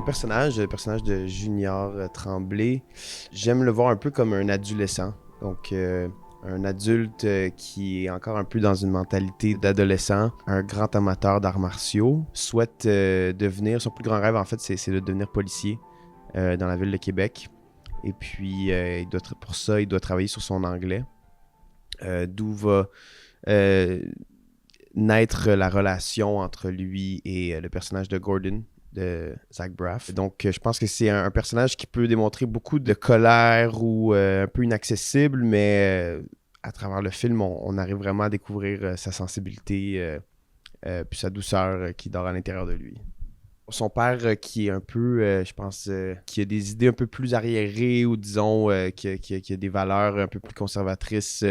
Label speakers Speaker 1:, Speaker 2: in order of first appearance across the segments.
Speaker 1: Le personnage de Junior Tremblay, j'aime le voir un peu comme un adolescent. Donc, un adulte qui est encore un peu dans une mentalité d'adolescent, un grand amateur d'arts martiaux, souhaite devenir, son plus grand rêve en fait, c'est de devenir policier dans la ville de Québec. Et puis, pour ça, il doit travailler sur son anglais, d'où va euh, naître la relation entre lui et le personnage de Gordon, de Zach Braff. Donc, je pense que c'est un personnage qui peut démontrer beaucoup de colère ou un peu inaccessible, mais à travers le film, on arrive vraiment à découvrir sa sensibilité puis sa douceur qui dort à l'intérieur de lui. Son père qui est un peu, je pense, qui a des idées un peu plus arriérées ou disons qui a des valeurs un peu plus conservatrices.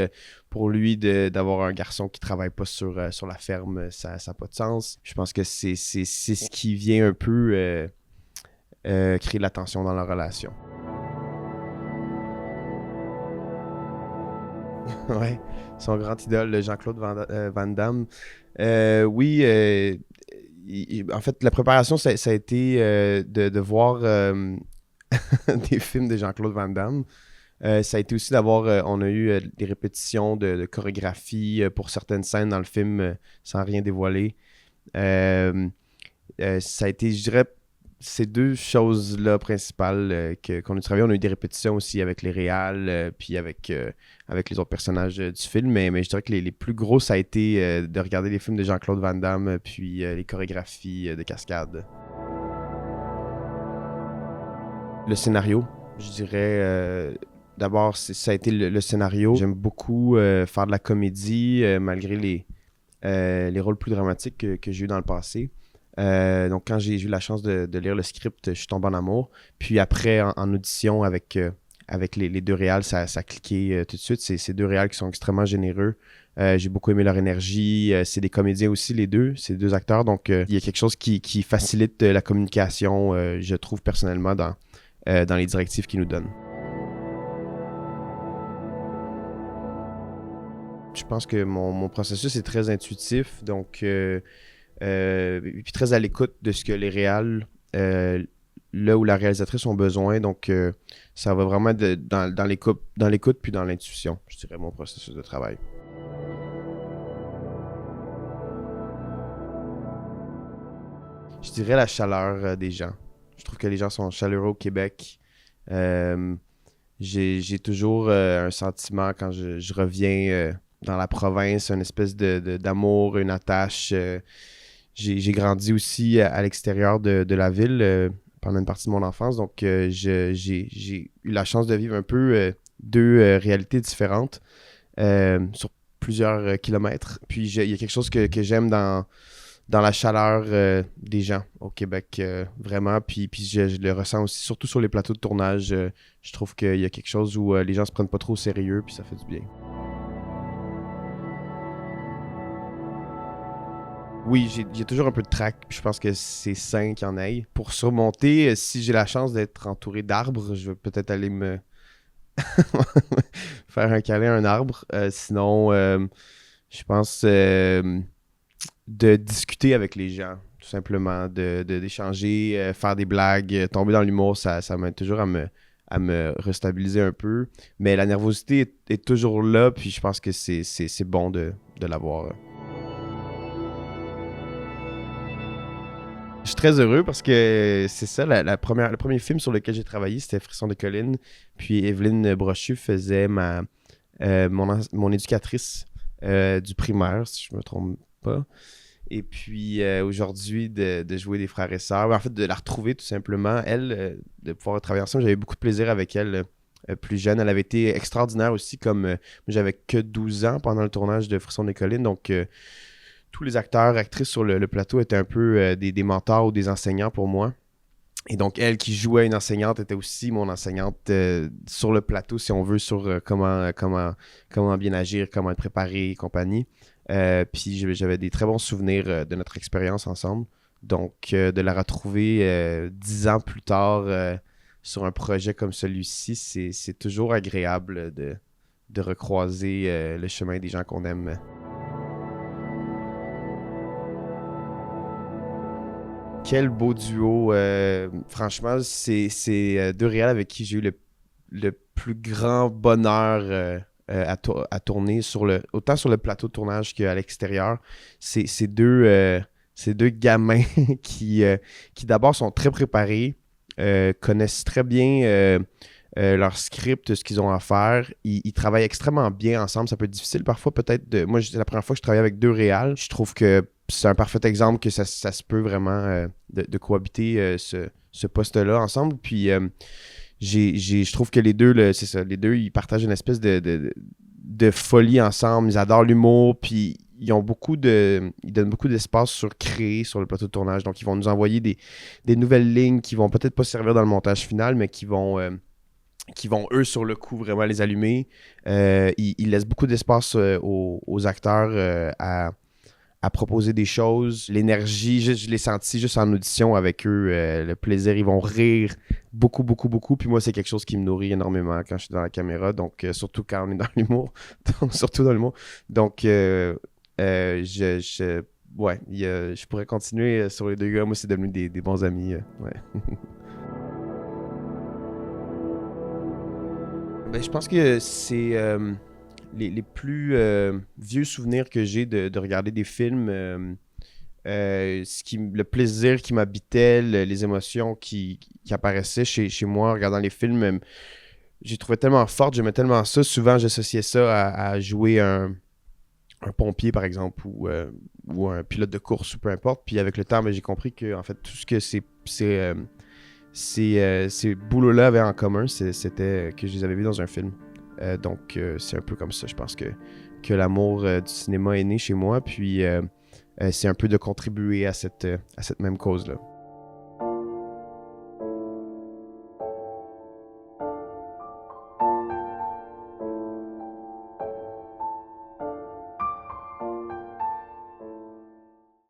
Speaker 1: Pour lui, d'avoir un garçon qui travaille pas sur la ferme, ça n'a pas de sens. Je pense que c'est ce qui vient un peu créer de la tension dans leur relation. Ouais, son grand idole, Jean-Claude Van Damme. Oui, en fait, la préparation, ça a été de voir des films de Jean-Claude Van Damme. Ça a été aussi d'avoir, on a eu des répétitions de chorégraphie pour certaines scènes dans le film sans rien dévoiler. Euh, Ça a été, je dirais, ces deux choses-là principales qu'on a travaillé. On a eu des répétitions aussi avec les réals, puis avec les autres personnages du film. Mais je dirais que les plus gros, ça a été de regarder les films de Jean-Claude Van Damme, puis les chorégraphies de cascade. Le scénario, je dirais, d'abord, ça a été le scénario. J'aime beaucoup faire de la comédie, malgré les rôles plus dramatiques que j'ai eu dans le passé. Donc, quand j'ai eu la chance de lire le script, je suis tombé en amour. Puis après, en audition avec les deux réals, ça a cliqué tout de suite. C'est deux réals qui sont extrêmement généreux. J'ai beaucoup aimé leur énergie. C'est des comédiens aussi, les deux. C'est deux acteurs. Donc, il y a quelque chose qui facilite la communication, je trouve personnellement, dans les directives qu'ils nous donnent. Je pense que mon processus est très intuitif. Donc, et puis très à l'écoute de ce que les réals, là où la réalisatrice ont besoin. Donc, ça va vraiment dans l'écoute puis dans l'intuition, je dirais, mon processus de travail. Je dirais la chaleur des gens. Je trouve que les gens sont chaleureux au Québec. Euh, j'ai toujours un sentiment quand je reviens dans la province, une espèce d'amour, une attache. J'ai grandi aussi à l'extérieur de la ville pendant une partie de mon enfance. Donc, j'ai eu la chance de vivre un peu deux réalités différentes sur plusieurs kilomètres. Puis, il y a quelque chose que j'aime dans la chaleur des gens au Québec, vraiment. Puis je le ressens aussi, surtout sur les plateaux de tournage. Je trouve qu'il y a quelque chose où les gens se prennent pas trop au sérieux, puis ça fait du bien. Oui, j'ai toujours un peu de trac, puis je pense que c'est sain qu'il y en ait. Pour surmonter, si j'ai la chance d'être entouré d'arbres, je vais peut-être aller me faire un câlin à un arbre. Sinon, je pense de discuter avec les gens, tout simplement, d'échanger, faire des blagues, tomber dans l'humour, ça m'aide toujours à me restabiliser un peu. Mais la nervosité est toujours là, puis je pense que c'est bon de l'avoir. Je suis très heureux parce que c'est ça, le premier film sur lequel j'ai travaillé, c'était Frisson de colline. Puis Evelyne Brochu faisait mon éducatrice du primaire, si je me trompe pas. Et puis aujourd'hui, de jouer des frères et sœurs, en fait, de la retrouver tout simplement, elle, de pouvoir travailler ensemble, j'avais beaucoup de plaisir avec elle. Plus jeune, elle avait été extraordinaire aussi, comme j'avais que 12 ans pendant le tournage de Frisson des collines, donc tous les acteurs, actrices sur le plateau étaient un peu des mentors ou des enseignants pour moi. Et donc, elle qui jouait une enseignante était aussi mon enseignante sur le plateau, si on veut, sur comment bien agir, comment être préparé et compagnie. Puis j'avais des très bons souvenirs de notre expérience ensemble. Donc, de la retrouver 10 ans plus tard sur un projet comme celui-ci, c'est toujours agréable de recroiser le chemin des gens qu'on aime. Quel beau duo. Franchement, c'est deux réals avec qui j'ai eu le plus grand bonheur à tourner, autant sur le plateau de tournage qu'à l'extérieur. C'est ces deux gamins qui d'abord sont très préparés, connaissent très bien leur script, ce qu'ils ont à faire. Ils travaillent extrêmement bien ensemble. Ça peut être difficile parfois, peut-être. Moi, c'est la première fois que je travaille avec deux réals. Je trouve que c'est un parfait exemple que ça se peut vraiment de cohabiter ce poste-là ensemble. Puis, je trouve que les deux, c'est ça, les deux, ils partagent une espèce de folie ensemble. Ils adorent l'humour, puis ils donnent beaucoup d'espace sur créer sur le plateau de tournage. Donc, ils vont nous envoyer des nouvelles lignes qui vont peut-être pas servir dans le montage final, mais qui vont eux, sur le coup, vraiment les allumer. Ils laissent beaucoup d'espace aux acteurs à proposer des choses. L'énergie, je l'ai senti juste en audition avec eux. Le plaisir, ils vont rire beaucoup, beaucoup, beaucoup. Puis moi, c'est quelque chose qui me nourrit énormément quand je suis dans la caméra. Donc, surtout quand on est dans l'humour. Surtout dans l'humour. Donc, ouais, je pourrais continuer sur les deux gars. Moi, c'est devenu des bons amis. Ouais. Ben, je pense que c'est les plus vieux souvenirs que j'ai de regarder des films. Le plaisir qui m'habitait, les émotions qui apparaissaient chez moi en regardant les films, j'ai trouvé tellement forte, j'aimais tellement ça. Souvent, j'associais ça à jouer un pompier, par exemple, ou un pilote de course, ou peu importe. Puis avec le temps, ben, j'ai compris que en fait, tout ce que ces boulots-là avaient en commun, c'était que je les avais vus dans un film. Donc, c'est un peu comme ça. Je pense que l'amour du cinéma est né chez moi. Puis, c'est un peu de contribuer à cette même cause-là.